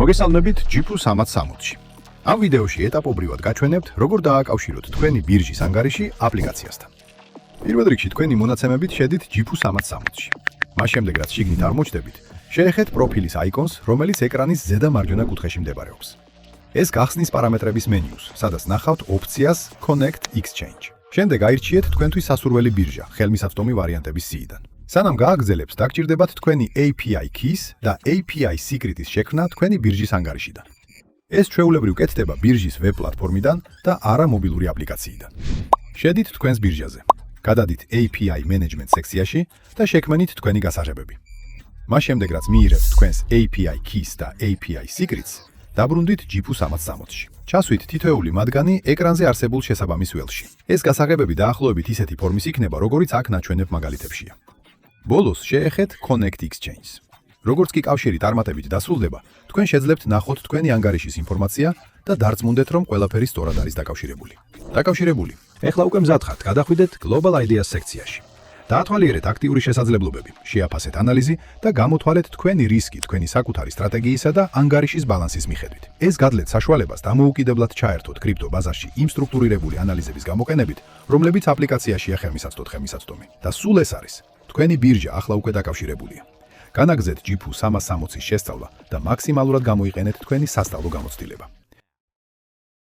მოგესალმებით GPU 360-ში. ამ ვიდეოში ეტაპობრივად გაჩვენებთ, როგორ დააკავშიროთ თქვენი ბირჟის ანგარიში აპლიკაციასთან. პირველ რიგში თქვენი მონაცემებით შედით GPU 360-ში. მას შემდეგ, რაც შიგნით აღმოჩნდებით, შეეხეთ პროფილის აიკონს, რომელიც ეკრანის ზედა მარჯვენა კუთხეში მდებარეობს. ეს გახსნის პარამეტრების მენიუს, სადაც ნახავთ ოპციას Connect Exchange. შემდეგ აირჩიეთ თქვენთვის სასურველი ბირჟა ხელმისაწვდომი ვარიანტების სიიდან. სანამ გააგრძელებთ, დაგჭირდებათ თქვენი API keys და API secret-ის შექმნა თქვენი ბირჟის ანგარიშიდან. ეს ჩვეულებრივ კეთდება ბირჟის ვებ პლატფორმიდან და არა მობილური აპლიკაციიდან. შედით თქვენს ბირჟაზე. გადადით API management სექციაში და შექმნით თქვენი გასაღებები. მას შემდეგ, რაც მიიღებთ თქვენს API keys და API secrets, დაბრუნდით GPU 360-ში. ჩასვით თითოეული მათგანი ეკრანზე არსებულ შესაბამის ველში. ეს გასაღებები დაახლოებით ისეთი ფორმის იქნება, როგორიც აქ ნაჩვენებ მაგალითებშია. ბოლოს შეეხეთ Connect Exchange. როგორც კი კავშირი წარმატებით დასრულდება, თქვენ შეძლებთ ნახოთ თქვენი ანგარიშის ინფორმაცია და დარწმუნდეთ, რომ ყველაფერი სწორად არის დაკავშირებული. დაკავშირებული. ეხლა უკვე მზად ხართ, გადახვიდეთ Global Ideas სექციაში. დაათვალიერეთ აქტიური შესაძლებლობები, შეაფასეთ ანალიზი და გამოთვალეთ თქვენი რისკი თქვენი საკუთარი სტრატეგიისა და ანგარიშის ბალანსის მიხედვით. ეს გადლეთ საშუალებას დამოუკიდებლად ჩაერთოთ კრიპტო ბაზარში იმ სტრუქტურირებული ანალიზების გამოყენებით, რომლებიც აპლიკაციაშია ხელმისაწვდომი. და სულ ეს არის თქვენი ბირჟა ახლა უკვე დაკავშირებულია. განაგრძეთ GPU 360-ის შესწავლა და მაქსიმალურად გამოიყენეთ თქვენი სასწავლო გამოცდილება.